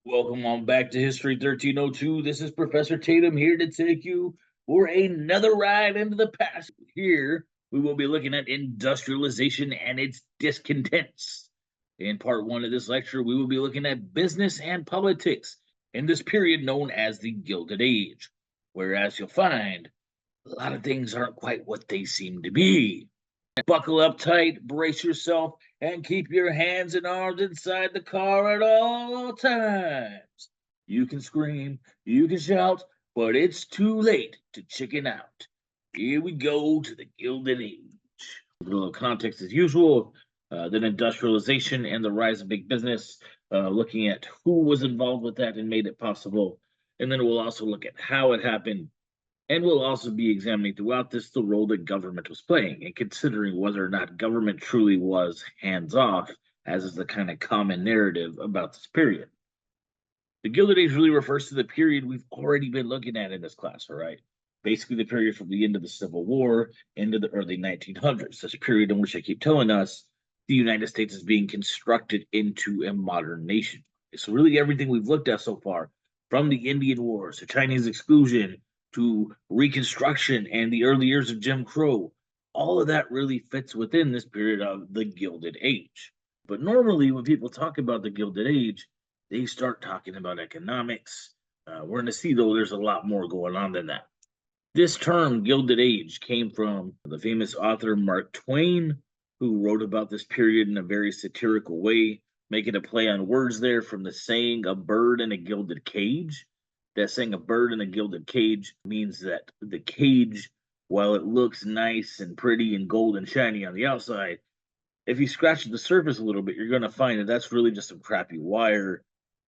Welcome on back to History 1302. This is Professor Tatum here to take you for another ride into the past. Here, we will be looking at industrialization and its discontents. In part one of this lecture, we will be looking at business and politics in this period known as the Gilded Age, whereas you'll find a lot of things aren't quite what they seem to be. Buckle up tight, brace yourself, and keep your hands and arms inside the car at all times. You can scream, you can shout, but it's too late to chicken out. Here we go to the Gilded Age. A little context as usual, then industrialization and the rise of big business, looking at who was involved with that and made it possible. And then we'll also look at how it happened, and we'll also be examining throughout this the role that government was playing and considering whether or not government truly was hands off, as is the kind of common narrative about this period. The Gilded Age really refers to the period we've already been looking at in this class, all right? Basically, the period from the end of the Civil War into the early 1900s. This period in which I keep telling us the United States is being constructed into a modern nation. So, really, everything we've looked at so far, from the Indian Wars to Chinese exclusion to Reconstruction and the early years of Jim Crow, all of that really fits within this period of the Gilded Age. But normally, when people talk about the Gilded Age, they start talking about economics. We're going to see, though, there's a lot more going on than that. This term, Gilded Age, came from the famous author Mark Twain, who wrote about this period in a very satirical way, making a play on words there from the saying a bird in a gilded cage. That saying a bird in a gilded cage means that the cage, while it looks nice and pretty and gold and shiny on the outside, if you scratch the surface a little bit, you're going to find that that's really just some crappy wire,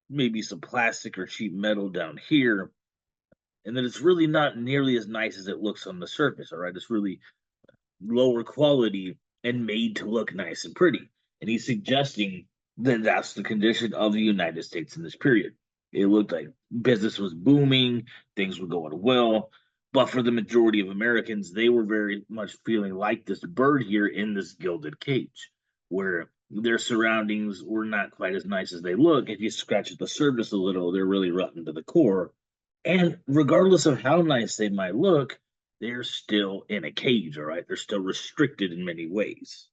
maybe some plastic or cheap metal down here, and that it's really not nearly as nice as it looks on the surface. All right, it's really lower quality and made to look nice and pretty. And he's suggesting that that's the condition of the United States in this period. It looked like business was booming, things were going well, but for the majority of Americans, they were very much feeling like this bird here in this gilded cage, where their surroundings were not quite as nice as they look. If you scratch at the surface a little, they're really rotten to the core. And regardless of how nice they might look, they're still in a cage, all right? They're still restricted in many ways.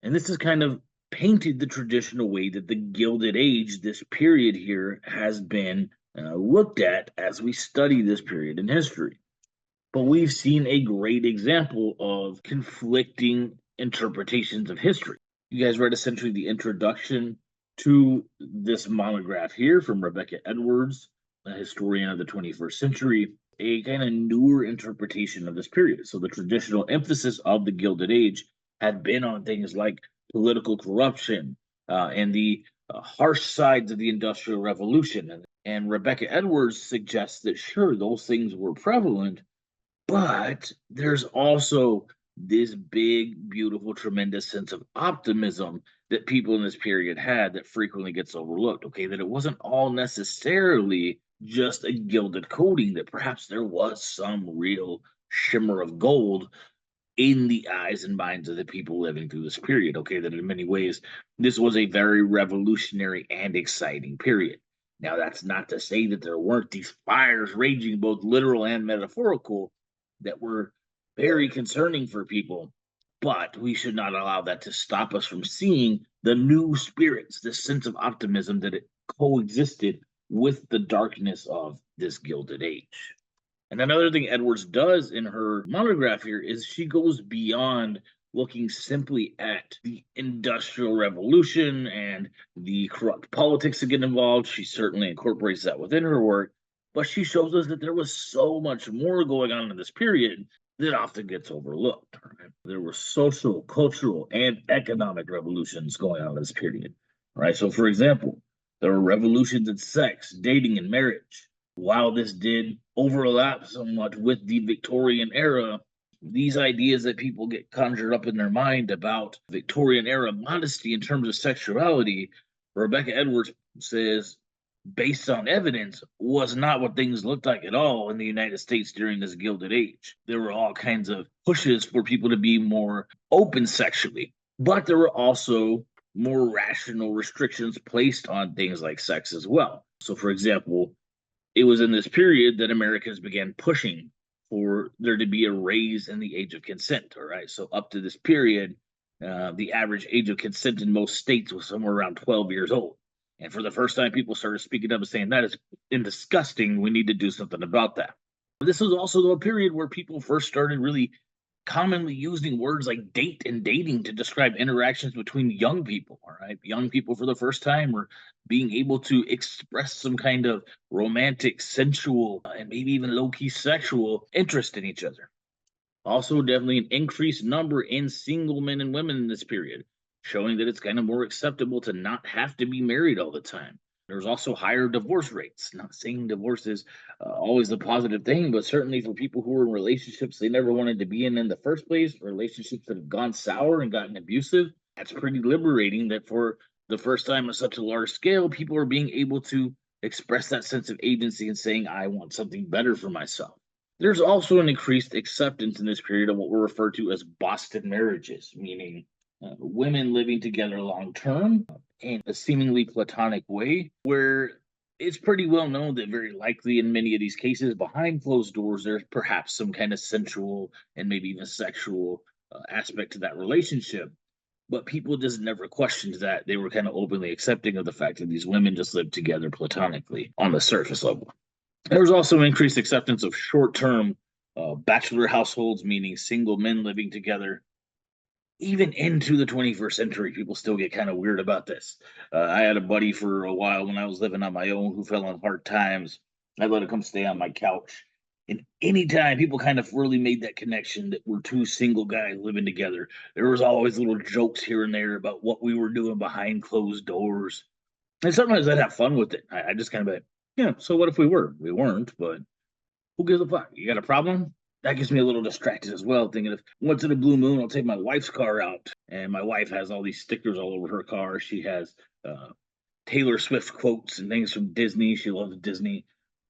And this is kind of painted the traditional way that the Gilded Age, this period here, has been looked at as we study this period in history. But we've seen a great example of conflicting interpretations of history. You guys read essentially the introduction to this monograph here from Rebecca Edwards, a historian of the 21st century, a kind of newer interpretation of this period. So the traditional emphasis of the Gilded Age had been on things like political corruption and the harsh sides of the Industrial Revolution. And Rebecca Edwards suggests that sure, those things were prevalent, but there's also this big, beautiful, tremendous sense of optimism that people in this period had that frequently gets overlooked. Okay, that it wasn't all necessarily just a gilded coating, that perhaps there was some real shimmer of gold in the eyes and minds of the people living through this period. Okay, that in many ways, this was a very revolutionary and exciting period. Now, that's not to say that there weren't these fires raging, both literal and metaphorical, that were very concerning for people, but we should not allow that to stop us from seeing the new spirits, this sense of optimism that it coexisted with the darkness of this Gilded Age. And another thing Edwards does in her monograph here is she goes beyond looking simply at the Industrial Revolution and the corrupt politics that get involved. She certainly incorporates that within her work, but she shows us that there was so much more going on in this period that often gets overlooked. Right? There were social, cultural, and economic revolutions going on in this period. Right? So, for example, there were revolutions in sex, dating, and marriage. While this did overlap somewhat with the Victorian era, these ideas that people get conjured up in their mind about Victorian era modesty in terms of sexuality, Rebecca Edwards says, based on evidence, was not what things looked like at all in the United States during this Gilded Age. There were all kinds of pushes for people to be more open sexually, but there were also more rational restrictions placed on things like sex as well. So, for example, it was in this period that Americans began pushing for there to be a raise in the age of consent. All right. So, up to this period, the average age of consent in most states was somewhere around 12 years old. And for the first time, people started speaking up and saying that is disgusting. We need to do something about that. This was also a period where people first started really commonly using words like date and dating to describe interactions between young people. All right. Young people for the first time were being able to express some kind of romantic, sensual, and maybe even low key sexual interest in each other. Also, definitely an increased number in single men and women in this period, showing that it's kind of more acceptable to not have to be married all the time. There's also higher divorce rates. Not saying divorce is always a positive thing, but certainly for people who are in relationships they never wanted to be in the first place, relationships that have gone sour and gotten abusive, that's pretty liberating that for the first time on such a large scale, people are being able to express that sense of agency and saying, I want something better for myself. There's also an increased acceptance in this period of what were referred to as Boston marriages, meaning women living together long term in a seemingly platonic way, where it's pretty well known that very likely in many of these cases, behind closed doors, there's perhaps some kind of sensual and maybe even sexual aspect to that relationship. But people just never questioned that. They were kind of openly accepting of the fact that these women just lived together platonically on the surface level. There was also increased acceptance of short term bachelor households, meaning single men living together. Even into the 21st century, people still get kind of weird about this. I had a buddy for a while when I was living on my own who fell on hard times. I let him come stay on my couch. And anytime people kind of really made that connection that we're two single guys living together, there was always little jokes here and there about what we were doing behind closed doors. And sometimes I'd have fun with it. I just kind of like, yeah, so what if we were? We weren't, but who gives a fuck? You got a problem? That gets me a little distracted as well, thinking if once in a blue moon, I'll take my wife's car out. And my wife has all these stickers all over her car. She has Taylor Swift quotes and things from Disney. She loves Disney.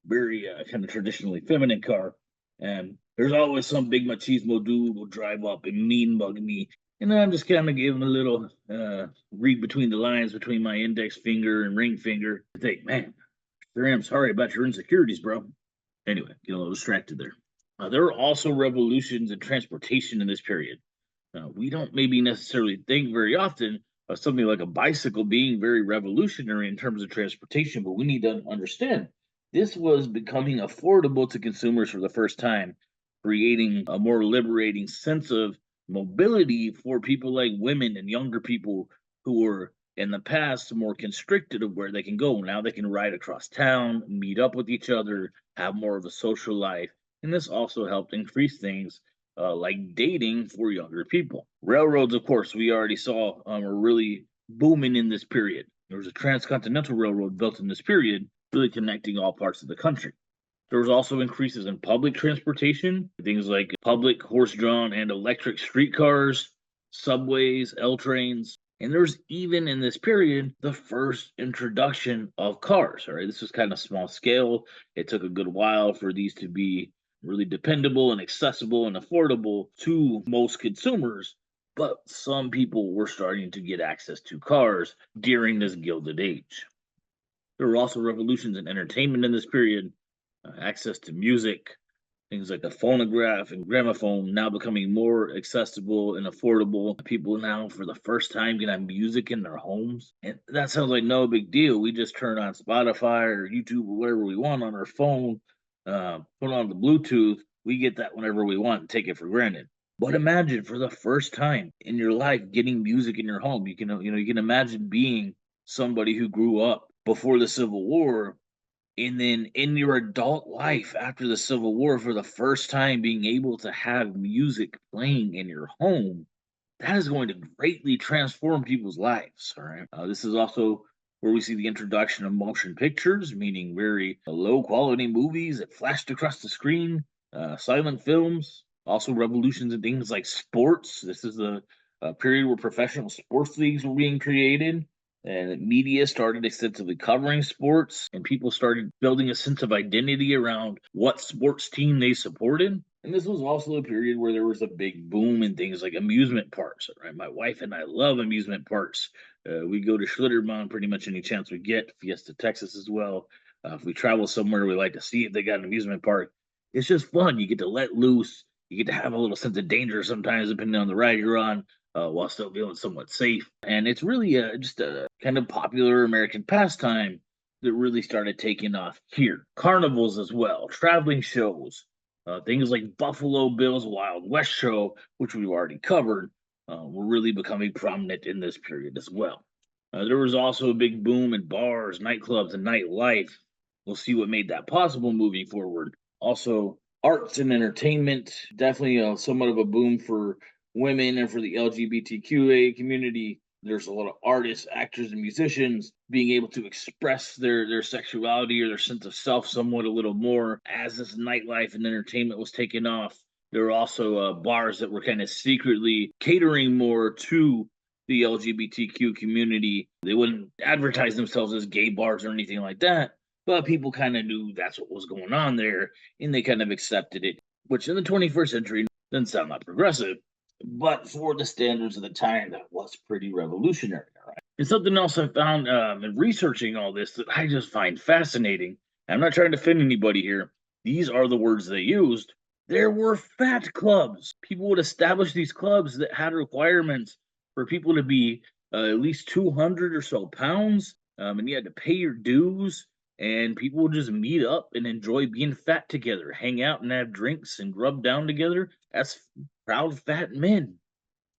Very kind of traditionally feminine car. And there's always some big machismo dude will drive up and mean mug me. And then I'm just kind of giving a little read between the lines between my index finger and ring finger. I think, man, sure am sorry about your insecurities, bro. Anyway, get a little distracted there. There were also revolutions in transportation in this period. We don't maybe necessarily think very often of something like a bicycle being very revolutionary in terms of transportation, but we need to understand this was becoming affordable to consumers for the first time, creating a more liberating sense of mobility for people like women and younger people who were in the past more constricted of where they can go. Now they can ride across town, meet up with each other, have more of a social life. And this also helped increase things like dating for younger people. Railroads, of course, we already saw are really booming in this period. There was a transcontinental railroad built in this period, really connecting all parts of the country. There was also increases in public transportation, things like public horse-drawn and electric streetcars, subways, L trains, and there's even in this period the first introduction of cars. All right, this was kind of small scale. It took a good while for these to be really dependable and accessible and affordable to most consumers. But some people were starting to get access to cars during this Gilded Age. There were also revolutions in entertainment in this period, access to music, things like the phonograph and gramophone now becoming more accessible and affordable. People now, for the first time, can have music in their homes. And that sounds like no big deal. We just turn on Spotify or YouTube or wherever we want on our phone, put on the Bluetooth. We get that whenever we want and take it for granted. But imagine for the first time in your life getting music in your home. You can imagine being somebody who grew up before the Civil War and then in your adult life after the Civil War, for the first time, being able to have music playing in your home, that is going to greatly transform people's lives. All right. This is also where we see the introduction of motion pictures, meaning very low quality movies that flashed across the screen, silent films, also revolutions in things like sports. This is a period where professional sports leagues were being created and media started extensively covering sports, and people started building a sense of identity around what sports team they supported. And this was also a period where there was a big boom in things like amusement parks. Right, my wife and I love amusement parks. We go to Schlitterbahn pretty much any chance we get. Fiesta, Texas as well. If we travel somewhere, we like to see if they got an amusement park. It's just fun. You get to let loose. You get to have a little sense of danger sometimes, depending on the ride you're on, while still feeling somewhat safe. And it's really just a kind of popular American pastime that really started taking off here. Carnivals as well, traveling shows, things like Buffalo Bill's Wild West show, which we've already covered, were really becoming prominent in this period as well. There was also a big boom in bars, nightclubs, and nightlife. We'll see what made that possible moving forward. Also, arts and entertainment, definitely somewhat of a boom for women and for the LGBTQA community. There's a lot of artists, actors, and musicians being able to express their sexuality or their sense of self somewhat a little more as this nightlife and entertainment was taking off. There were also bars that were kind of secretly catering more to the LGBTQ community. They wouldn't advertise themselves as gay bars or anything like that, but people kind of knew that's what was going on there and they kind of accepted it, which in the 21st century doesn't sound that progressive, but for the standards of the time, that was pretty revolutionary. All right. And something else I found in researching all this that I just find fascinating. I'm not trying to offend anybody here. These are the words they used. There were fat clubs. People would establish these clubs that had requirements for people to be at least 200 or so pounds, and you had to pay your dues. And people would just meet up and enjoy being fat together, hang out and have drinks and rub down together. That's proud fat men.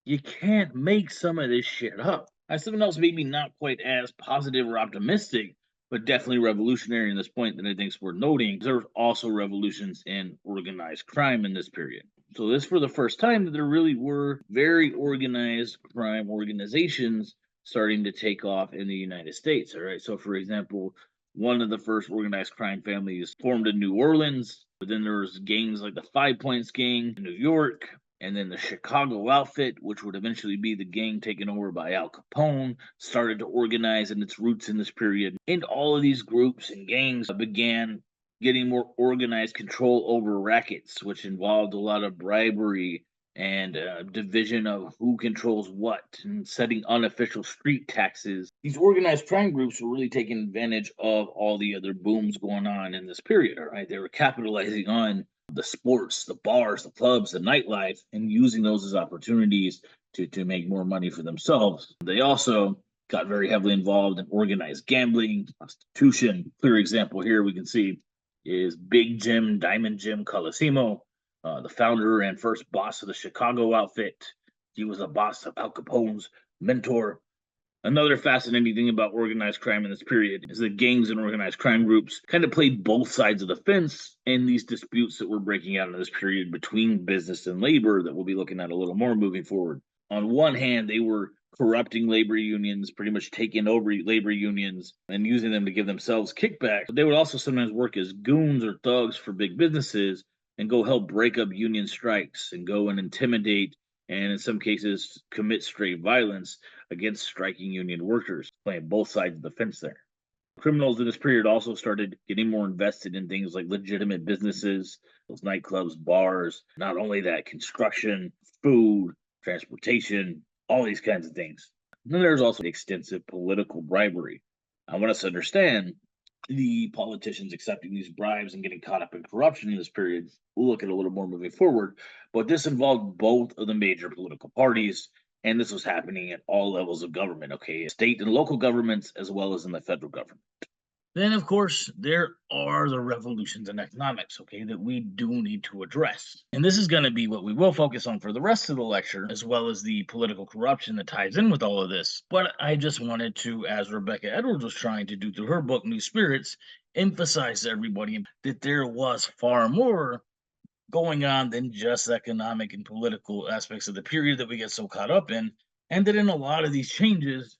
You can't make some of this shit up. Something else maybe not quite as positive or optimistic, but definitely revolutionary in this point that I think is worth noting. There were also revolutions in organized crime in this period. So this for the first time that there really were very organized crime organizations starting to take off in the United States. All right. So for example, one of the first organized crime families formed in New Orleans. But then there was gangs like the Five Points Gang in New York, and then the Chicago outfit, which would eventually be the gang taken over by Al Capone, started to organize in its roots in this period. And all of these groups and gangs began getting more organized control over rackets, which involved a lot of bribery and division of who controls what and setting unofficial street taxes. These organized crime groups were really taking advantage of all the other booms going on in this period. All right, they were capitalizing on the sports, the bars, the clubs, the nightlife, and using those as opportunities to make more money for themselves. They also got very heavily involved in organized gambling, prostitution. Clear example here we can see is Big Jim, Diamond Jim Colosimo, the founder and first boss of the Chicago outfit. He was the boss of Al Capone's mentor. Another fascinating thing about organized crime in this period is that gangs and organized crime groups kind of played both sides of the fence in these disputes that were breaking out in this period between business and labor that we'll be looking at a little more moving forward. On one hand, they were corrupting labor unions, pretty much taking over labor unions and using them to give themselves kickbacks. But they would also sometimes work as goons or thugs for big businesses and go help break up union strikes and go and intimidate and in some cases commit straight violence against striking union workers, playing both sides of the fence there. Criminals in this period also started getting more invested in things like legitimate businesses, those nightclubs, bars, not only that, construction, food, transportation, all these kinds of things. And then there's also extensive political bribery. I want us to understand the politicians accepting these bribes and getting caught up in corruption in this period. We'll look at a little more moving forward, but this involved both of the major political parties, and this was happening at all levels of government, okay, state and local governments, as well as in the federal government. Then, of course, there are the revolutions in economics, okay, that we do need to address. And this is going to be what we will focus on for the rest of the lecture, as well as the political corruption that ties in with all of this. But I just wanted to, as Rebecca Edwards was trying to do through her book, New Spirits, emphasize to everybody that there was far more going on than just economic and political aspects of the period that we get so caught up in, and that in a lot of these changes,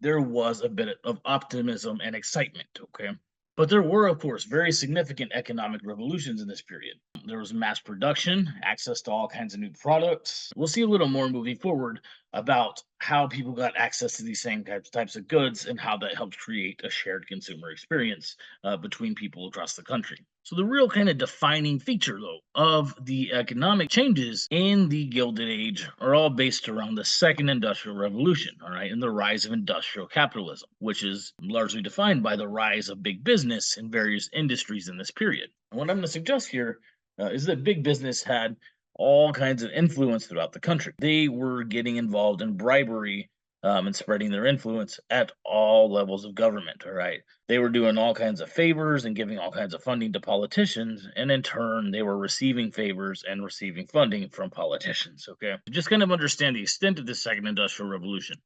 there was a bit of optimism and excitement, okay? But there were, of course, very significant economic revolutions in this period. there was mass production, access to all kinds of new products. We'll see a little more moving forward about how people got access to these same types of goods and how that helps create a shared consumer experience between people across the country. So the real kind of defining feature, though, of the economic changes in the Gilded Age are all based around the Second Industrial Revolution, all right, and the rise of industrial capitalism, which is largely defined by the rise of big business in various industries in this period. And what I'm going to suggest here is that big business had all kinds of influence throughout the country. They were getting involved in bribery and spreading their influence at all levels of government. All right. They were doing all kinds of favors and giving all kinds of funding to politicians. And in turn, they were receiving favors and receiving funding from politicians. Okay. Just kind of understand the extent of this second industrial revolution.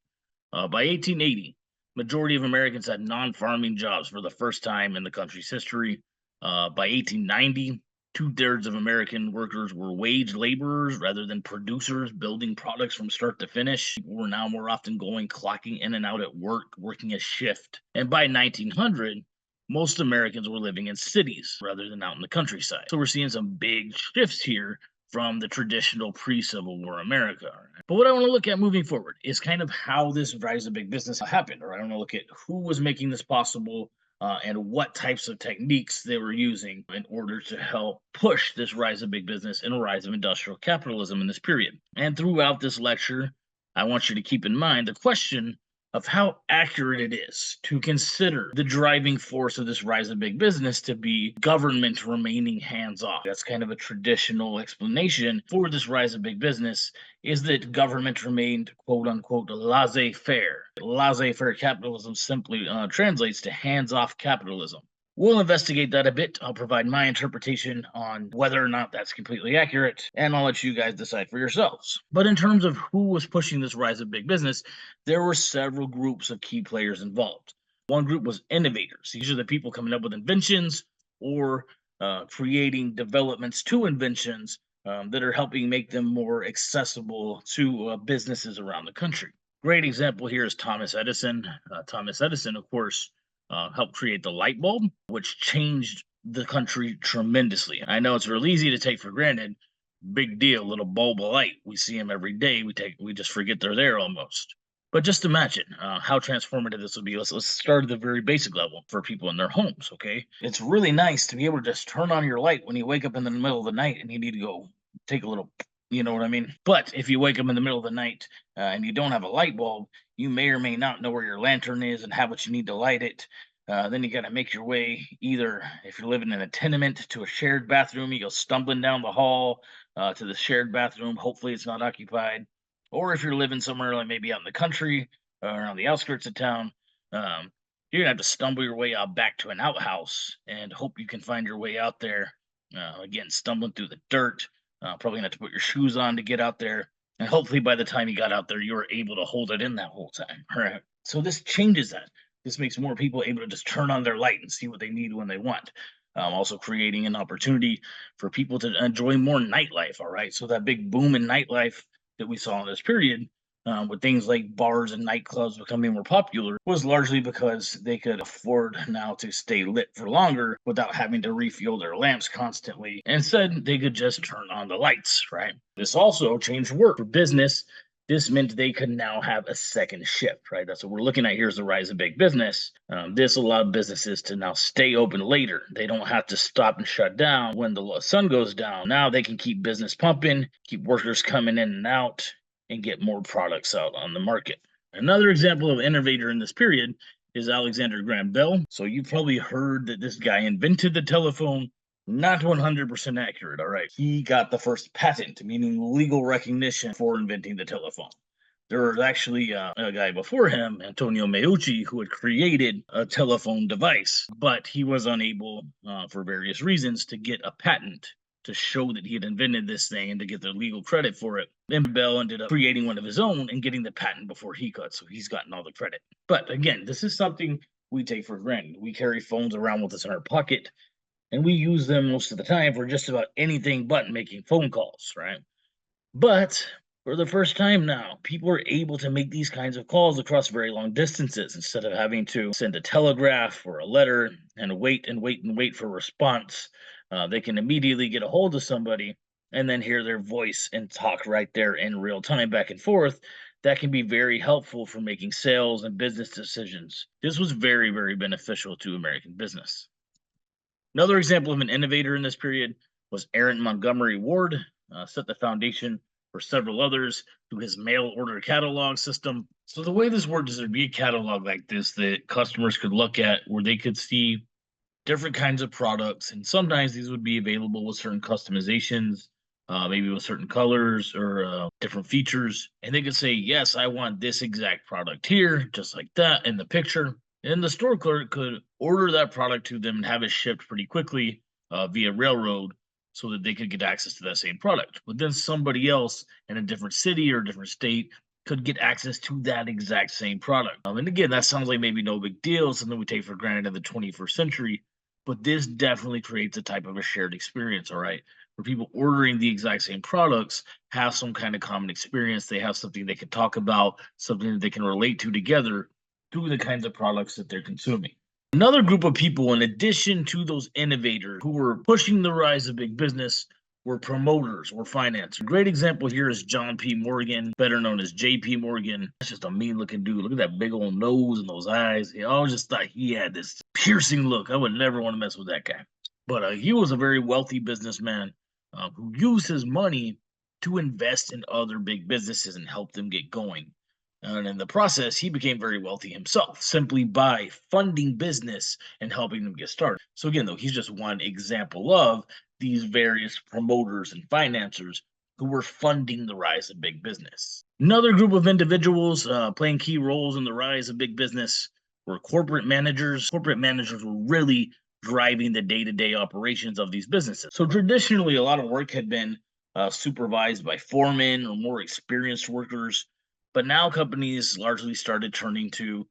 By 1880, majority of Americans had non-farming jobs for the first time in the country's history. By 1890, 2/3 of American workers were wage laborers rather than producers building products from start to finish. People were now more often clocking in and out at work, working a shift. And by 1900, most Americans were living in cities rather than out in the countryside. So we're seeing some big shifts here from the traditional pre-Civil War America. But what I want to look at moving forward is kind of how this rise of big business happened. Or I want to look at who was making this possible, and what types of techniques they were using in order to help push this rise of big business and a rise of industrial capitalism in this period. And throughout this lecture, I want you to keep in mind the question of how accurate it is to consider the driving force of this rise of big business to be government remaining hands off. That's kind of a traditional explanation for this rise of big business, is that government remained quote unquote laissez-faire. Laissez-faire capitalism simply translates to hands off capitalism. We'll investigate that a bit. I'll provide my interpretation on whether or not that's completely accurate, and I'll let you guys decide for yourselves. But in terms of who was pushing this rise of big business, there were several groups of key players involved. One group was innovators. These are the people coming up with inventions or creating developments to inventions that are helping make them more accessible to businesses around the country. Great example here is Thomas Edison. Thomas Edison, of course, helped create the light bulb, which changed the country tremendously. I know it's real easy to take for granted. Big deal, little bulb of light. We see them every day. We just forget they're there almost. But just imagine how transformative this would be. Let's start at the very basic level for people in their homes. Okay, it's really nice to be able to just turn on your light when you wake up in the middle of the night and you need to go take a little. You know what I mean? But if you wake up in the middle of the night and you don't have a light bulb, you may or may not know where your lantern is and how much you need to light it. Then you got to make your way, either if you're living in a tenement, to a shared bathroom. You go stumbling down the hall to the shared bathroom. Hopefully it's not occupied. Or if you're living somewhere like maybe out in the country or on the outskirts of town, you're going to have to stumble your way out back to an outhouse and hope you can find your way out there. Again, stumbling through the dirt. Probably gonna have to put your shoes on to get out there. And hopefully by the time you got out there, you were able to hold it in that whole time. All right. So this changes that. This makes more people able to just turn on their light and see what they need when they want. Also creating an opportunity for people to enjoy more nightlife. All right. So that big boom in nightlife that we saw in this period, with things like bars and nightclubs becoming more popular, was largely because they could afford now to stay lit for longer without having to refuel their lamps constantly. Instead, they could just turn on the lights, right? This also changed work for business. This meant they could now have a second shift, right? That's what we're looking at here, is the rise of big business. This allowed businesses to now stay open later. They don't have to stop and shut down when the sun goes down. Now they can keep business pumping, keep workers coming in and out, and get more products out on the market. Another example of innovator in this period is Alexander Graham Bell. So you've probably heard that this guy invented the telephone. Not 100% accurate, all right. He got the first patent, meaning legal recognition, for inventing the telephone. There was actually a guy before him, Antonio Meucci, who had created a telephone device, but he was unable, for various reasons, to get a patent to show that he had invented this thing and to get the legal credit for it. Then Bell ended up creating one of his own and getting the patent before he could, so he's gotten all the credit. But again, this is something we take for granted. We carry phones around with us in our pocket, and we use them most of the time for just about anything but making phone calls, right? But for the first time now, people are able to make these kinds of calls across very long distances instead of having to send a telegraph or a letter and wait and wait and wait for a response. They can immediately get a hold of somebody and then hear their voice and talk right there in real time back and forth. That can be very helpful for making sales and business decisions. This was very, very beneficial to American business. Another example of an innovator in this period was Aaron Montgomery Ward, set the foundation for several others through his mail order catalog system. So the way this worked is there'd be a catalog like this that customers could look at where they could see different kinds of products, and sometimes these would be available with certain customizations, maybe with certain colors or different features. And they could say, "Yes, I want this exact product here, just like that in the picture." And the store clerk could order that product to them and have it shipped pretty quickly via railroad so that they could get access to that same product. But then somebody else in a different city or a different state could get access to that exact same product. And again, that sounds like maybe no big deal, something we take for granted in the 21st century, but this definitely creates a type of a shared experience, all right? Where people ordering the exact same products have some kind of common experience. They have something they can talk about, something that they can relate to together through the kinds of products that they're consuming. Another group of people, in addition to those innovators who were pushing the rise of big business, were promoters, were financiers. A great example here is John P. Morgan, better known as J.P. Morgan. That's just a mean looking dude. Look at that big old nose and those eyes. I always just thought he had this piercing look. I would never want to mess with that guy. But he was a very wealthy businessman who used his money to invest in other big businesses and help them get going. And in the process, he became very wealthy himself simply by funding business and helping them get started. So, again, though, he's just one example of these various promoters and financiers who were funding the rise of big business. Another group of individuals playing key roles in the rise of big business were corporate managers. Corporate managers were really driving the day-to-day operations of these businesses. So traditionally, a lot of work had been supervised by foremen or more experienced workers, but now companies largely started turning to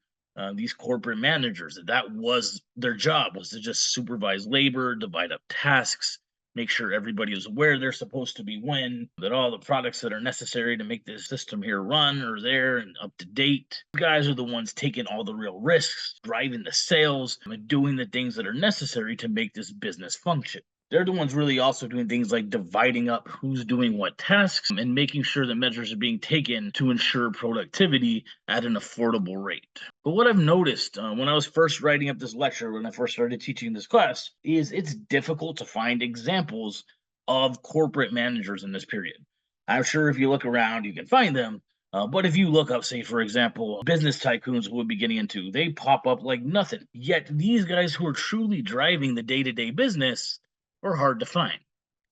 these corporate managers. That was their job, was to just supervise labor, divide up tasks, make sure everybody is aware they're supposed to be when, that all the products that are necessary to make this system here run are there and up to date. You guys are the ones taking all the real risks, driving the sales, and doing the things that are necessary to make this business function. They're the ones really also doing things like dividing up who's doing what tasks and making sure that measures are being taken to ensure productivity at an affordable rate. But what I've noticed when I was first writing up this lecture, when I first started teaching this class, is it's difficult to find examples of corporate managers in this period. I'm sure if you look around, you can find them. But if you look up, say, for example, business tycoons we'll be getting into, they pop up like nothing. Yet these guys who are truly driving the day-to-day business are hard to find.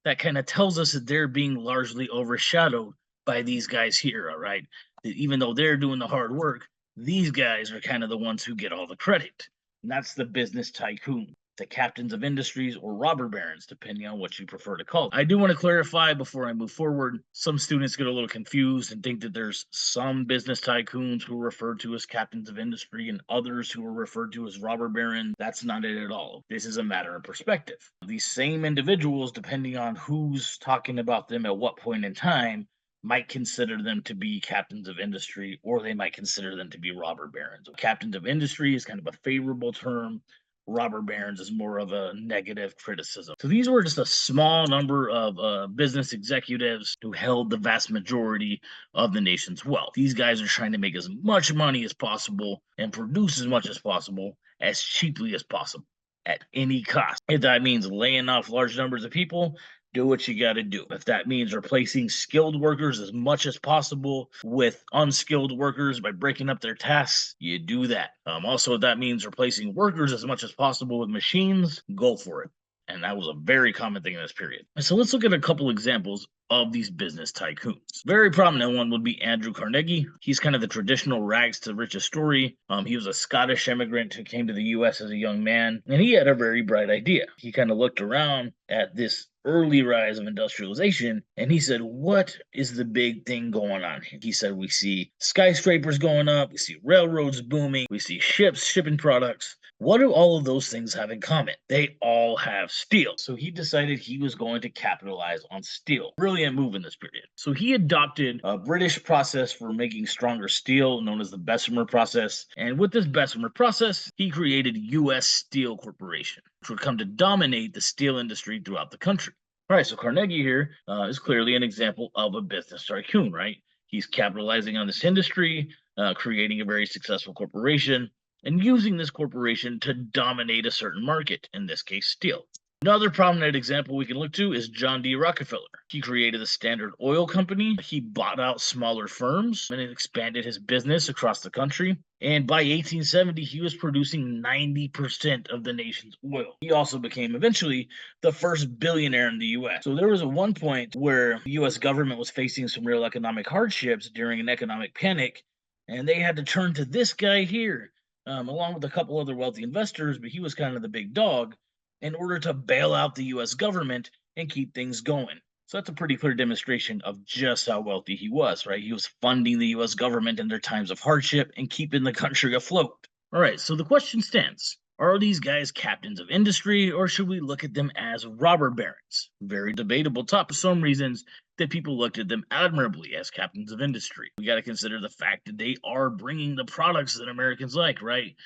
That kind of tells us that they're being largely overshadowed by these guys here, all right? That even though they're doing the hard work, these guys are kind of the ones who get all the credit. And that's the business tycoon, the captains of industries or robber barons, depending on what you prefer to call them. I do want to clarify before I move forward. Some students get a little confused and think that there's some business tycoons who are referred to as captains of industry and others who are referred to as robber barons. That's not it at all. This is a matter of perspective. These same individuals, depending on who's talking about them at what point in time, might consider them to be captains of industry, or they might consider them to be robber barons. Captains of industry is kind of a favorable term. Robber barons is more of a negative criticism. So these were just a small number of business executives who held the vast majority of the nation's wealth. These guys are trying to make as much money as possible and produce as much as possible as cheaply as possible at any cost. If that means laying off large numbers of people, do what you got to do. If that means replacing skilled workers as much as possible with unskilled workers by breaking up their tasks, you do that. Also, if that means replacing workers as much as possible with machines, go for it. And that was a very common thing in this period. So let's look at a couple examples of these business tycoons. Very prominent one would be Andrew Carnegie. He's kind of the traditional rags to riches story. He was a Scottish immigrant who came to the U.S. as a young man, and he had a very bright idea. He kind of looked around at this early rise of industrialization, and he said, what is the big thing going on here? He said, we see skyscrapers going up, we see railroads booming, we see ships shipping products. What do all of those things have in common? They all have steel. So he decided he was going to capitalize on steel. Really brilliant move in this period. So he adopted a British process for making stronger steel known as the Bessemer process. And with this Bessemer process, he created U.S. Steel Corporation, which would come to dominate the steel industry throughout the country. All right, so Carnegie here is clearly an example of a business tycoon, right? He's capitalizing on this industry, creating a very successful corporation, and using this corporation to dominate a certain market, in this case, steel. Another prominent example we can look to is John D. Rockefeller. He created the Standard Oil Company. He bought out smaller firms and expanded his business across the country. And by 1870, he was producing 90% of the nation's oil. He also became eventually the first billionaire in the U.S. So there was at one point where the U.S. government was facing some real economic hardships during an economic panic, and they had to turn to this guy here, along with a couple other wealthy investors, but he was kind of the big dog, in order to bail out the US government and keep things going. So that's a pretty clear demonstration of just how wealthy he was, right? He was funding the US government in their times of hardship and keeping the country afloat. All right, so the question stands. Are these guys captains of industry, or should we look at them as robber barons? Very debatable topic for some reasons that people looked at them admirably as captains of industry. We got to consider the fact that they are bringing the products that Americans like, right?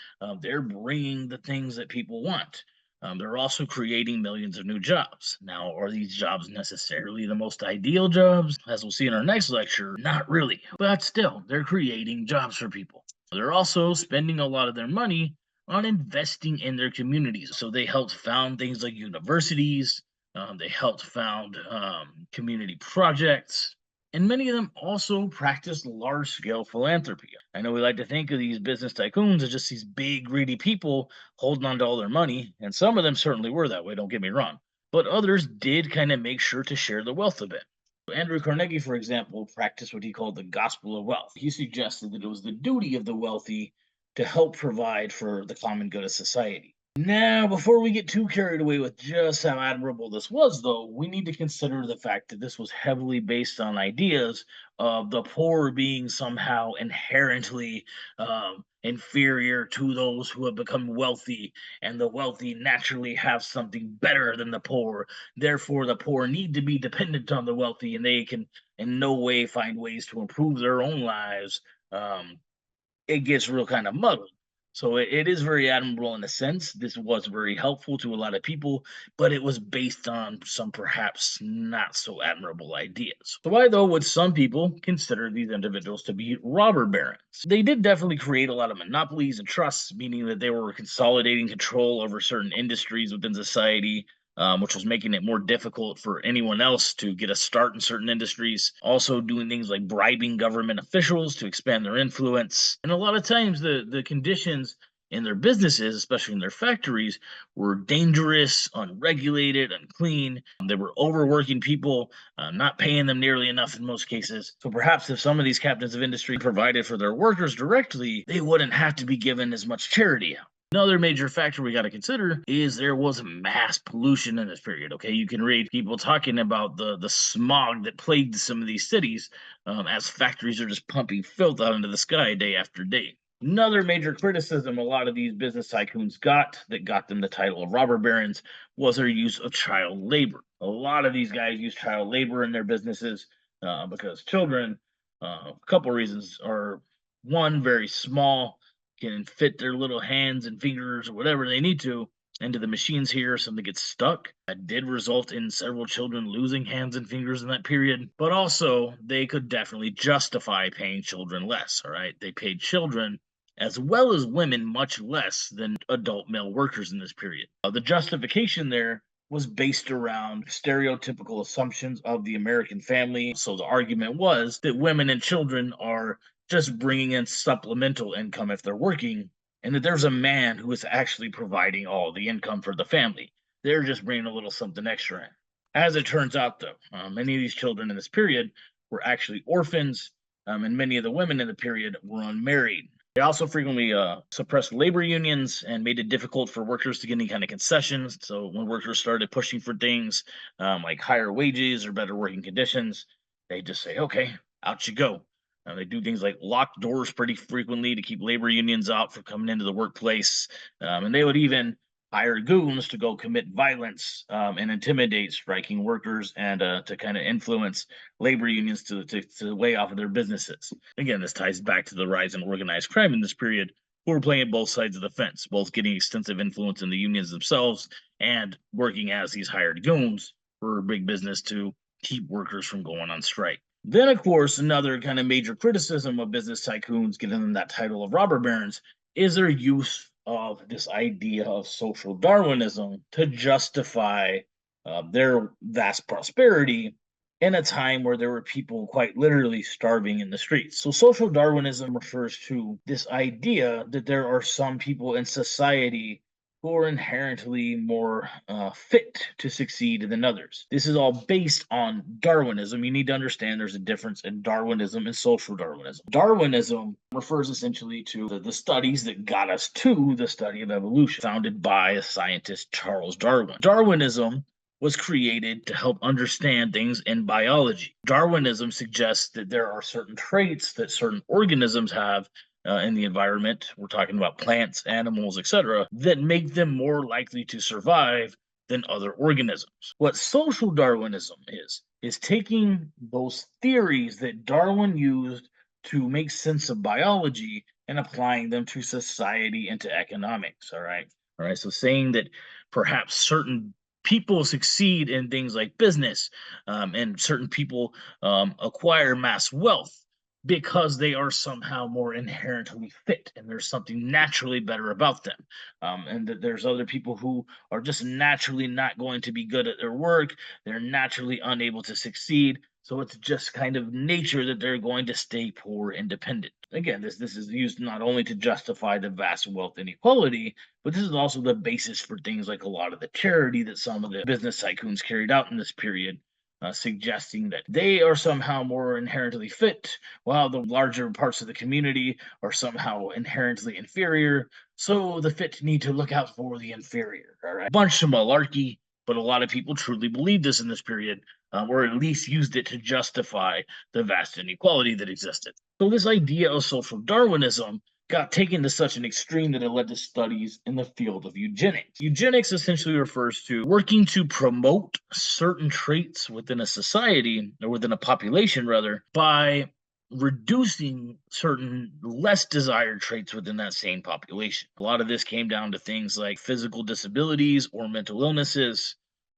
They're bringing the things that people want. They're also creating millions of new jobs. Now, are these jobs necessarily the most ideal jobs? As we'll see in our next lecture, not really. But still, they're creating jobs for people. They're also spending a lot of their money on investing in their communities. So they helped found things like universities, they helped found community projects, and many of them also practiced large-scale philanthropy. I know we like to think of these business tycoons as just these big, greedy people holding on to all their money, and some of them certainly were that way, don't get me wrong. But others did kind of make sure to share the wealth a bit. Andrew Carnegie, for example, practiced what he called the gospel of wealth. He suggested that it was the duty of the wealthy to help provide for the common good of society. Now, before we get too carried away with just how admirable this was, though, we need to consider the fact that this was heavily based on ideas of the poor being somehow inherently inferior to those who have become wealthy, and the wealthy naturally have something better than the poor. Therefore, the poor need to be dependent on the wealthy, and they can in no way find ways to improve their own lives. It gets real kind of muddled. So it is very admirable in a sense. This was very helpful to a lot of people, but it was based on some perhaps not so admirable ideas. So why, though, would some people consider these individuals to be robber barons? They did definitely create a lot of monopolies and trusts, meaning that they were consolidating control over certain industries within society, which was making it more difficult for anyone else to get a start in certain industries. Also doing things like bribing government officials to expand their influence. And a lot of times the conditions in their businesses, especially in their factories, were dangerous, unregulated, unclean. They were overworking people, not paying them nearly enough in most cases. So perhaps if some of these captains of industry provided for their workers directly, they wouldn't have to be given as much charity out. Another major factor we got to consider is there was mass pollution in this period. Okay, you can read people talking about the smog that plagued some of these cities as factories are just pumping filth out into the sky day after day. Another major criticism a lot of these business tycoons got that got them the title of robber barons was their use of child labor. A lot of these guys use child labor in their businesses because children, a couple reasons, are one, very small, can fit their little hands and fingers or whatever they need to into the machines here, something gets stuck. That did result in several children losing hands and fingers in that period, but also they could definitely justify paying children less. All right, they paid children as well as women much less than adult male workers in this period. The justification there was based around stereotypical assumptions of the American family. So the argument was that women and children are just bringing in supplemental income if they're working, and that there's a man who is actually providing all the income for the family. They're just bringing a little something extra in. As it turns out, though, many of these children in this period were actually orphans, and many of the women in the period were unmarried. They also frequently suppressed labor unions and made it difficult for workers to get any kind of concessions. So when workers started pushing for things like higher wages or better working conditions, they just say, okay, out you go. They do things like lock doors pretty frequently to keep labor unions out from coming into the workplace. And they would even hire goons to go commit violence and intimidate striking workers and to kind of influence labor unions to lay off of their businesses. Again, this ties back to the rise in organized crime in this period, who were playing both sides of the fence, both getting extensive influence in the unions themselves and working as these hired goons for big business to keep workers from going on strike. Then, of course, another kind of major criticism of business tycoons, giving them that title of robber barons, is their use of this idea of social Darwinism to justify their vast prosperity in a time where there were people quite literally starving in the streets. So, social Darwinism refers to this idea that there are some people in society who are inherently more fit to succeed than others. This is all based on Darwinism. You need to understand there's a difference in Darwinism and social Darwinism. Darwinism refers essentially to the studies that got us to the study of evolution, founded by a scientist, Charles Darwin. Darwinism was created to help understand things in biology. Darwinism suggests that there are certain traits that certain organisms have in the environment, we're talking about plants, animals, etc., that make them more likely to survive than other organisms. What social Darwinism is taking those theories that Darwin used to make sense of biology and applying them to society and to economics. All right. All right. So saying that perhaps certain people succeed in things like business and certain people acquire mass wealth because they are somehow more inherently fit and there's something naturally better about them. And that there's other people who are just naturally not going to be good at their work. They're naturally unable to succeed. So it's just kind of nature that they're going to stay poor and dependent. Again, this is used not only to justify the vast wealth inequality, but this is also the basis for things like a lot of the charity that some of the business tycoons carried out in this period, suggesting that they are somehow more inherently fit, while the larger parts of the community are somehow inherently inferior. So the fit need to look out for the inferior. All right, bunch of malarkey, but a lot of people truly believed this in this period, or at least used it to justify the vast inequality that existed. So this idea of social Darwinism got taken to such an extreme that it led to studies in the field of eugenics. Eugenics essentially refers to working to promote certain traits within a society, or within a population rather, by reducing certain less desired traits within that same population. A lot of this came down to things like physical disabilities or mental illnesses.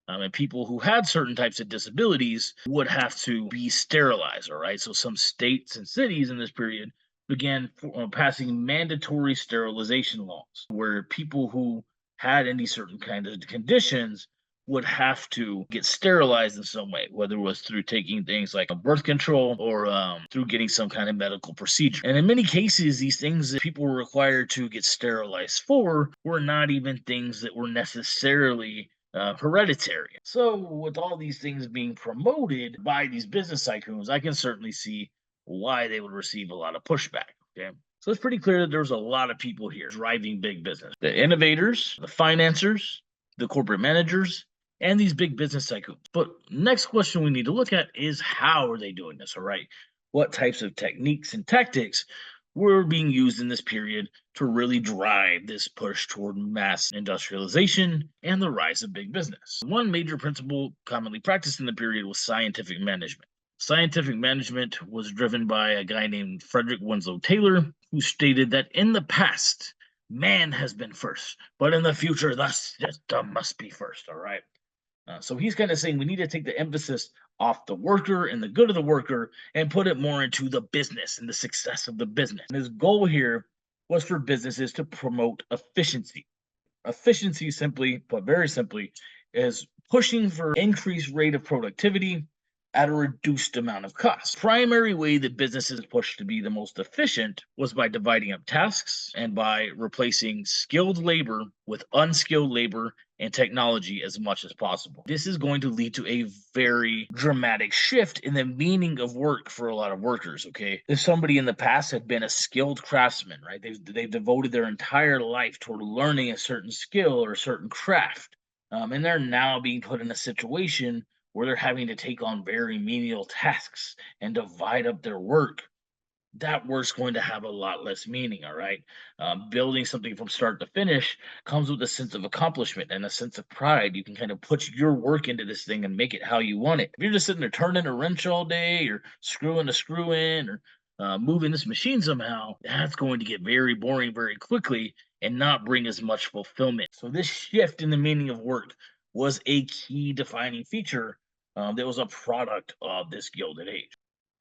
And people who had certain types of disabilities would have to be sterilized, all right? So some states and cities in this period began passing mandatory sterilization laws where people who had any certain kind of conditions would have to get sterilized in some way, whether it was through taking things like a birth control or through getting some kind of medical procedure. And in many cases, these things that people were required to get sterilized for were not even things that were necessarily hereditary. So, with all these things being promoted by these business tycoons, I can certainly see why they would receive a lot of pushback. Okay. So it's pretty clear that there's a lot of people here driving big business: the innovators, the financiers, the corporate managers, and these big business tycoons. But next question we need to look at is, how are they doing this? All right. What types of techniques and tactics were being used in this period to really drive this push toward mass industrialization and the rise of big business? One major principle commonly practiced in the period was scientific management. Scientific management was driven by a guy named Frederick Winslow Taylor, who stated that in the past, man has been first, but in the future, the system must be first. All right. So he's kind of saying we need to take the emphasis off the worker and the good of the worker and put it more into the business and the success of the business. And his goal here was for businesses to promote efficiency. Efficiency, simply put, very simply, is pushing for increased rate of productivity at a reduced amount of cost. Primary way that businesses pushed to be the most efficient was by dividing up tasks and by replacing skilled labor with unskilled labor and technology as much as possible. This is going to lead to a very dramatic shift in the meaning of work for a lot of workers. Okay, if somebody in the past had been a skilled craftsman, right, they've devoted their entire life toward learning a certain skill or a certain craft, and they're now being put in a situation where they're having to take on very menial tasks and divide up their work. that work's going to have a lot less meaning. All right. Building something from start to finish comes with a sense of accomplishment and a sense of pride. You can kind of put your work into this thing and make it how you want it. If you're just sitting there turning a wrench all day or screwing a screw in or moving this machine somehow, that's going to get very boring very quickly and not bring as much fulfillment. So, this shift in the meaning of work was a key defining feature that was a product of this Gilded Age.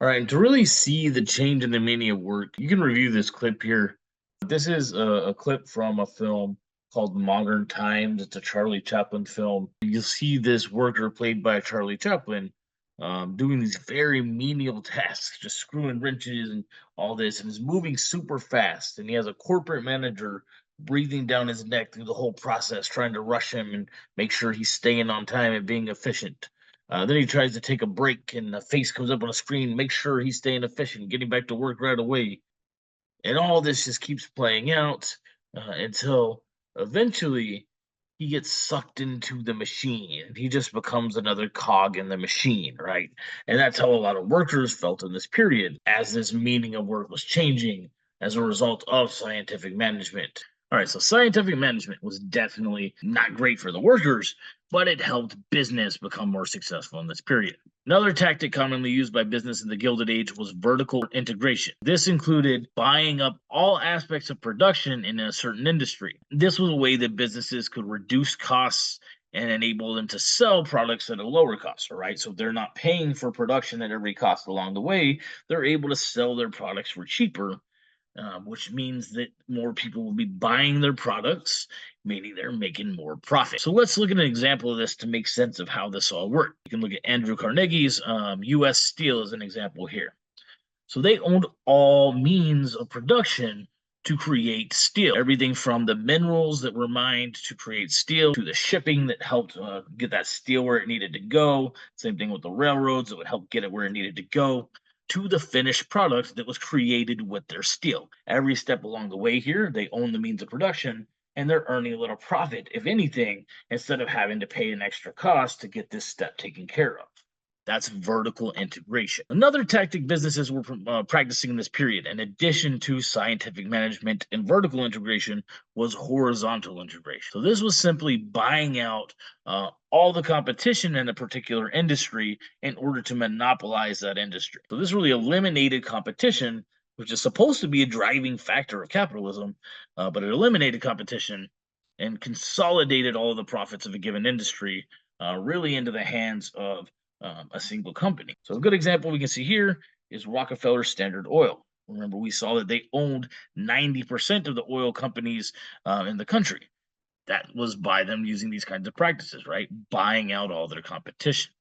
All right, and to really see the change in the meaning of work, you can review this clip here. This is a clip from a film called Modern Times. It's a Charlie Chaplin film. You'll see this worker played by Charlie Chaplin doing these very menial tasks, just screwing wrenches and all this, and is moving super fast. And he has a corporate manager breathing down his neck through the whole process, trying to rush him and make sure he's staying on time and being efficient. Then he tries to take a break, and a face comes up on a screen. Make sure he's staying efficient, getting back to work right away. And all this just keeps playing out until eventually he gets sucked into the machine. And he just becomes another cog in the machine, right? And that's how a lot of workers felt in this period, as this meaning of work was changing as a result of scientific management. All right, so scientific management was definitely not great for the workers, but it helped business become more successful in this period. Another tactic commonly used by business in the Gilded Age was vertical integration. This included buying up all aspects of production in a certain industry. This was a way that businesses could reduce costs and enable them to sell products at a lower cost, all right? So they're not paying for production at every cost along the way. They're able to sell their products for cheaper, which means that more people will be buying their products, meaning they're making more profit. So let's look at an example of this to make sense of how this all worked. You can look at Andrew Carnegie's U.S. Steel as an example here. So they owned all means of production to create steel. Everything from the minerals that were mined to create steel to the shipping that helped get that steel where it needed to go. Same thing with the railroads that would help get it where it needed to go, to the finished product that was created with their steel. Every step along the way here, they own the means of production and they're earning a little profit, if anything, instead of having to pay an extra cost to get this step taken care of. That's vertical integration. Another tactic businesses were practicing in this period, in addition to scientific management and vertical integration, was horizontal integration. So this was simply buying out all the competition in a particular industry in order to monopolize that industry. So this really eliminated competition, which is supposed to be a driving factor of capitalism, but it eliminated competition and consolidated all of the profits of a given industry really into the hands of a single company. So a good example we can see here is Rockefeller Standard Oil. Remember, we saw that they owned 90% of the oil companies in the country. That was by them using these kinds of practices, right? Buying out all their competition.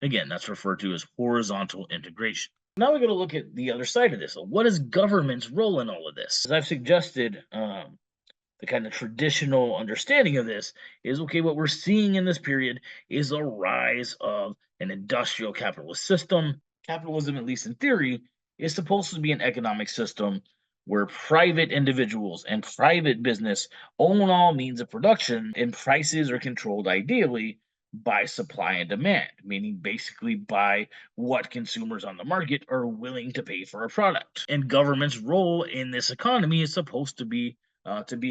Again, that's referred to as horizontal integration. Now we're going to look at the other side of this. So what is government's role in all of this? As I've suggested, the kind of traditional understanding of this is okay, what we're seeing in this period is a rise of an industrial capitalist system. Capitalism, at least in theory, is supposed to be an economic system where private individuals and private business own all means of production, and prices are controlled ideally by supply and demand, meaning basically by what consumers on the market are willing to pay for a product. And government's role in this economy is supposed to be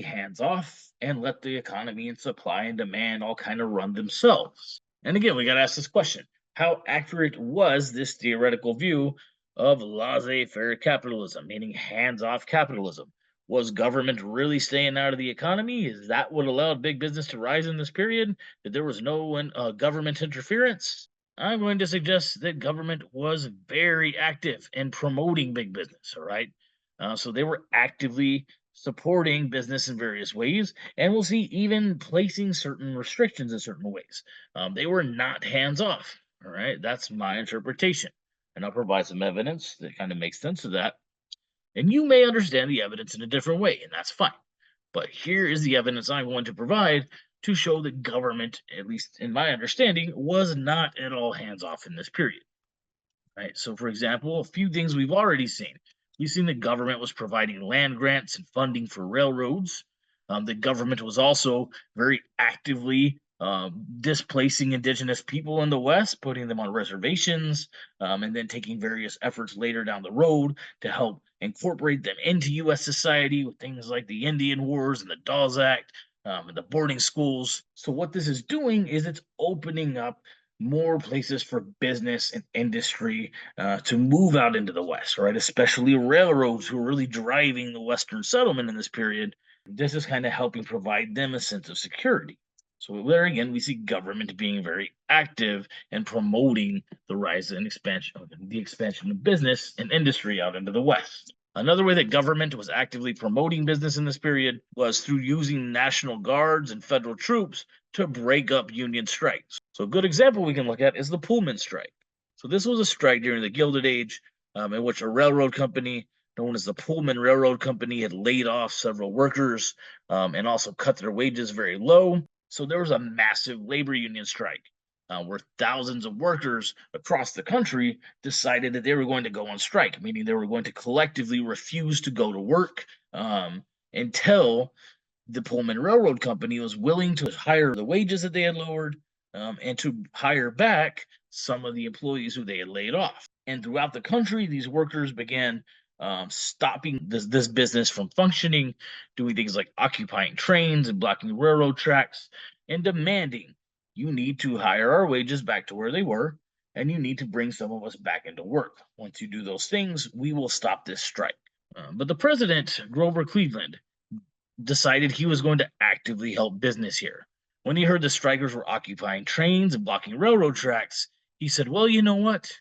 hands off and let the economy and supply and demand all kind of run themselves. And again, we got to ask this question: how accurate was this theoretical view of laissez faire capitalism, meaning hands off capitalism? Was government really staying out of the economy? Is that what allowed big business to rise in this period? That there was no government interference? I'm going to suggest that government was very active in promoting big business, all right? So they were actively supporting business in various ways, and we'll see even placing certain restrictions in certain ways. They were not hands off. All right, that's my interpretation, and I'll provide some evidence that kind of makes sense of that. And you may understand the evidence in a different way, and that's fine. But here is the evidence I'm going to provide to show that government, at least in my understanding, was not at all hands off in this period. Right. So, for example, a few things we've already seen. We've seen the government was providing land grants and funding for railroads. The government was also very actively displacing indigenous people in the West, putting them on reservations, and then taking various efforts later down the road to help incorporate them into U.S. society with things like the Indian Wars and the Dawes Act, and the boarding schools. So, what this is doing is it's opening up more places for business and industry to move out into the West, right? Especially railroads who are really driving the Western settlement in this period. This is kind of helping provide them a sense of security. So there again, we see government being very active in promoting the rise and expansion of business and industry out into the West. Another way that government was actively promoting business in this period was through using National Guards and federal troops to break up union strikes. So a good example we can look at is the Pullman strike. So this was a strike during the Gilded Age, in which a railroad company known as the Pullman Railroad Company had laid off several workers, and also cut their wages very low. So there was a massive labor union strike, where thousands of workers across the country decided that they were going to go on strike, meaning they were going to collectively refuse to go to work, until the Pullman Railroad Company was willing to hire the wages that they had lowered, and to hire back some of the employees who they had laid off. And throughout the country, these workers began stopping this business from functioning, doing things like occupying trains and blocking railroad tracks, and demanding, you need to hire our wages back to where they were, and you need to bring some of us back into work. Once you do those things, we will stop this strike. But the president, Grover Cleveland, decided he was going to actively help business here. When he heard the strikers were occupying trains and blocking railroad tracks, he said, well, you know what?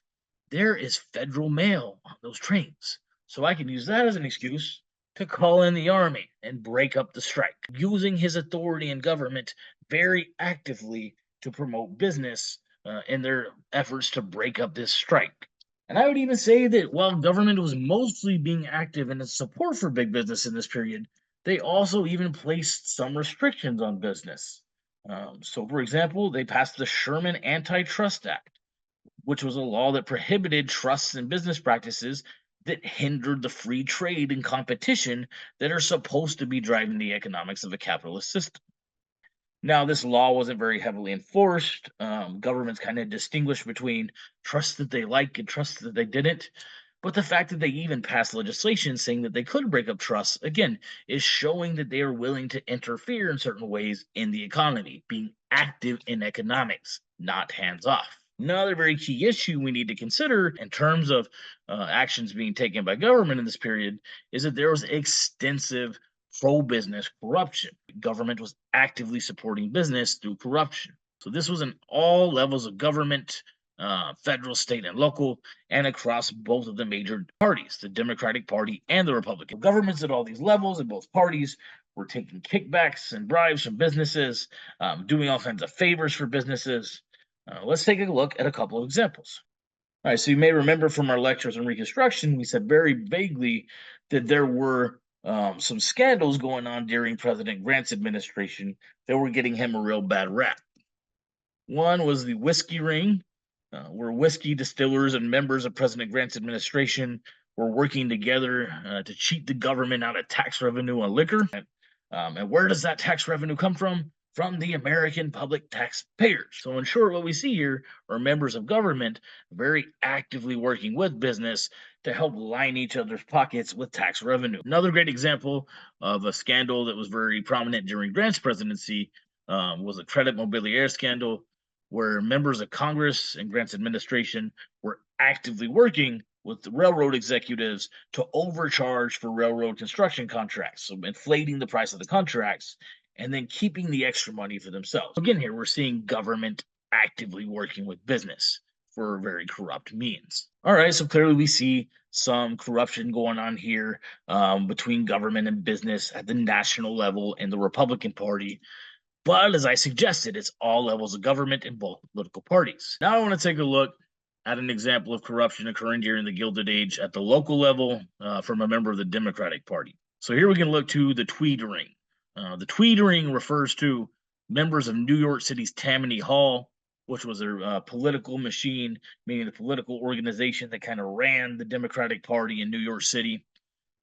There is federal mail on those trains. So I can use that as an excuse to call in the army and break up the strike, using his authority in government very actively to promote business in their efforts to break up this strike. And I would even say that while government was mostly being active in its support for big business in this period, they also even placed some restrictions on business. So, for example, they passed the Sherman Antitrust Act, which was a law that prohibited trusts and business practices that hindered the free trade and competition that are supposed to be driving the economics of a capitalist system. Now, this law wasn't very heavily enforced. Governments kind of distinguished between trusts that they like and trusts that they didn't. But the fact that they even passed legislation saying that they could break up trusts, again, is showing that they are willing to interfere in certain ways in the economy, being active in economics, not hands off. Another very key issue we need to consider in terms of actions being taken by government in this period is that there was extensive pro business corruption. Government was actively supporting business through corruption. So this was in all levels of government, federal, state, and local, and across both of the major parties, the Democratic Party and the Republican. Governments at all these levels in both parties were taking kickbacks and bribes from businesses, doing all kinds of favors for businesses. Let's take a look at a couple of examples. All right, so you may remember from our lectures on Reconstruction, we said very vaguely that there were some scandals going on during President Grant's administration that were getting him a real bad rap. One was the whiskey ring, where whiskey distillers and members of President Grant's administration were working together to cheat the government out of tax revenue on liquor. And where does that tax revenue come from? From the American public taxpayers. So, in short, what we see here are members of government very actively working with business to help line each other's pockets with tax revenue. Another great example of a scandal that was very prominent during Grant's presidency was the credit mobilier scandal, where members of Congress and Grant's administration were actively working with the railroad executives to overcharge for railroad construction contracts, so inflating the price of the contracts and then keeping the extra money for themselves. Again, here we're seeing government actively working with business for very corrupt means. All right, so clearly we see some corruption going on here between government and business at the national level in the Republican Party. But as I suggested, it's all levels of government in both political parties. Now I want to take a look at an example of corruption occurring during the Gilded Age at the local level from a member of the Democratic Party. So here we can look to the Tweed Ring. The Tweed Ring refers to members of New York City's Tammany Hall, which was their political machine, meaning the political organization that kind of ran the Democratic Party in New York City.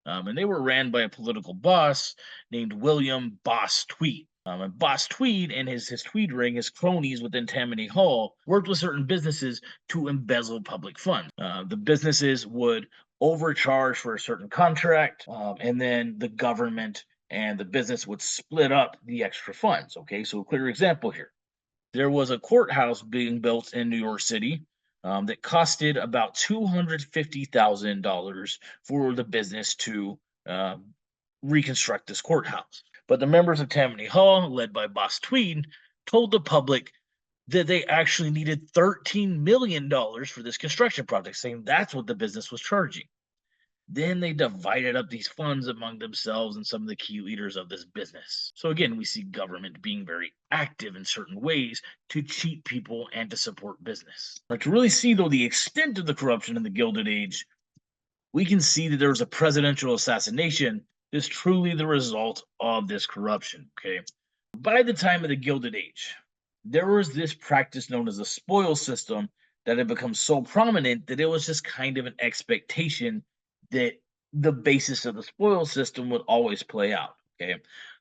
And they were ran by a political boss named William Boss Tweed. And Boss Tweed and his Tweed ring, his cronies within Tammany Hall, worked with certain businesses to embezzle public funds. The businesses would overcharge for a certain contract, and then the government and the business would split up the extra funds. Okay, so a clear example here. There was a courthouse being built in New York City that costed about $250,000 for the business to reconstruct this courthouse. But the members of Tammany Hall, led by Boss Tweed, told the public that they actually needed $13 million for this construction project, saying that's what the business was charging. Then they divided up these funds among themselves and some of the key leaders of this business. So again, we see government being very active in certain ways to cheat people and to support business. But to really see, though, the extent of the corruption in the Gilded Age, we can see that there was a presidential assassination is truly the result of this corruption. Okay. By the time of the Gilded Age, there was this practice known as the spoil system that had become so prominent that it was just kind of an expectation that the basis of the spoil system would always play out. Okay.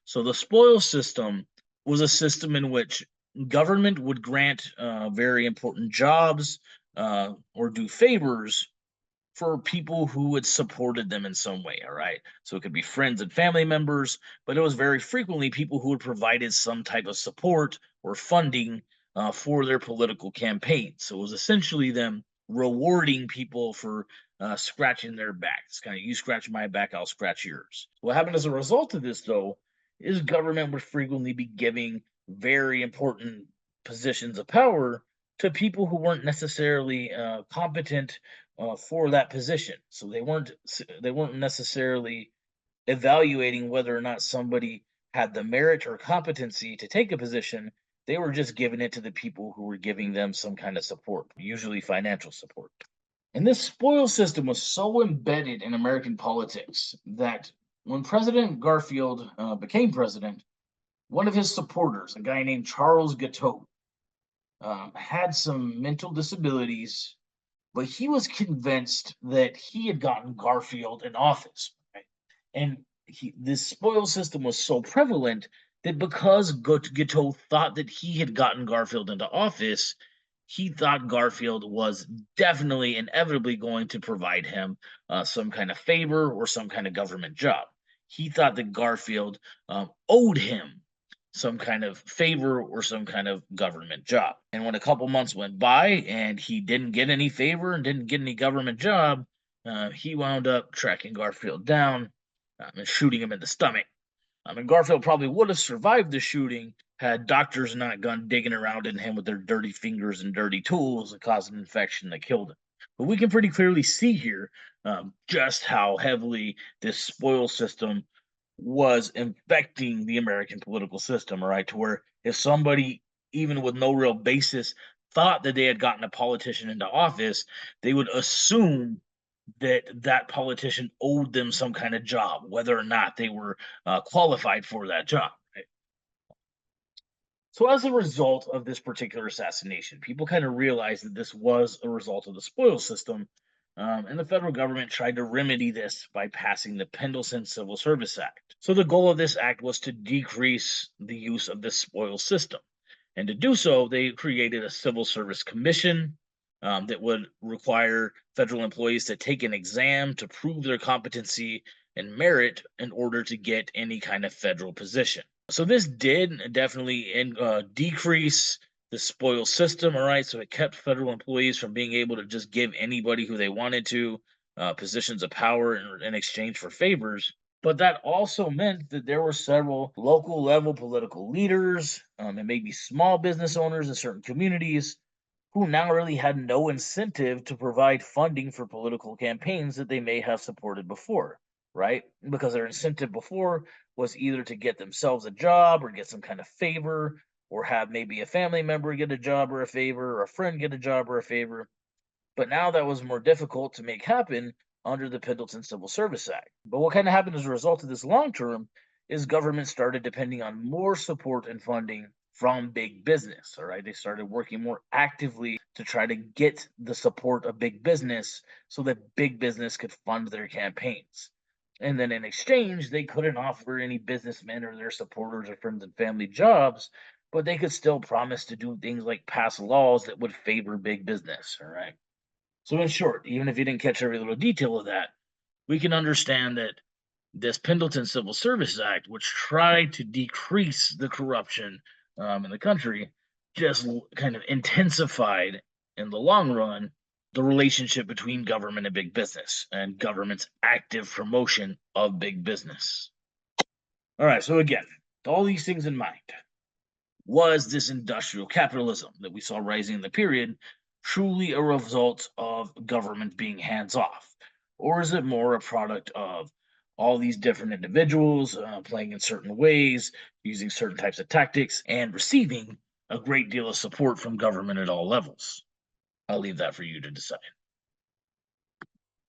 So the spoil system was a system in which government would grant very important jobs or do favors for people who had supported them in some way. All right. So it could be friends and family members, but it was very frequently people who had provided some type of support or funding for their political campaign. So it was essentially them rewarding people for scratching their backs. Kind of, you scratch my back, I'll scratch yours. What happened as a result of this, though, is government would frequently be giving very important positions of power to people who weren't necessarily competent for that position. So they weren't necessarily evaluating whether or not somebody had the merit or competency to take a position. They were just giving it to the people who were giving them some kind of support, usually financial support. And this spoil system was so embedded in American politics that when President Garfield became president, one of his supporters, a guy named Charles Guiteau, had some mental disabilities, but he was convinced that he had gotten Garfield in office. Right? And this spoil system was so prevalent that because Guiteau thought that he had gotten Garfield into office, he thought Garfield was definitely, inevitably going to provide him some kind of favor or some kind of government job. He thought that Garfield owed him some kind of favor or some kind of government job. And when a couple months went by and he didn't get any favor and didn't get any government job, he wound up tracking Garfield down and shooting him in the stomach. And Garfield probably would have survived the shooting had doctors not gone digging around in him with their dirty fingers and dirty tools and caused an infection that killed him. But we can pretty clearly see here just how heavily this spoil system was infecting the American political system, all right, to where if somebody, even with no real basis, thought that they had gotten a politician into office, they would assume that that politician owed them some kind of job, whether or not they were qualified for that job. Right? So, as a result of this particular assassination, people kind of realized that this was a result of the spoil system, and the federal government tried to remedy this by passing the Pendleton Civil Service Act. So, the goal of this act was to decrease the use of the spoil system. And to do so, they created a civil service commission that would require federal employees to take an exam to prove their competency and merit in order to get any kind of federal position. So this did definitely decrease the spoil system, all right? So it kept federal employees from being able to just give anybody who they wanted to positions of power in exchange for favors. But that also meant that there were several local level political leaders and maybe small business owners in certain communities who now really had no incentive to provide funding for political campaigns that they may have supported before, right? Because their incentive before was either to get themselves a job or get some kind of favor or have maybe a family member get a job or a favor or a friend get a job or a favor. But now that was more difficult to make happen under the Pendleton Civil Service Act. But what kind of happened as a result of this long term is government started depending on more support and funding from big business. All right. They started working more actively to try to get the support of big business so that big business could fund their campaigns. And then in exchange, they couldn't offer any businessmen or their supporters or friends and family jobs, but they could still promise to do things like pass laws that would favor big business. All right. So, in short, even if you didn't catch every little detail of that, we can understand that this Pendleton Civil Service Act, which tried to decrease the corruption in the country, just kind of intensified in the long run the relationship between government and big business and government's active promotion of big business. All right, so again, all these things in mind, was this industrial capitalism that we saw rising in the period truly a result of government being hands off? Or is it more a product of all these different individuals playing in certain ways, using certain types of tactics, and receiving a great deal of support from government at all levels? I'll leave that for you to decide.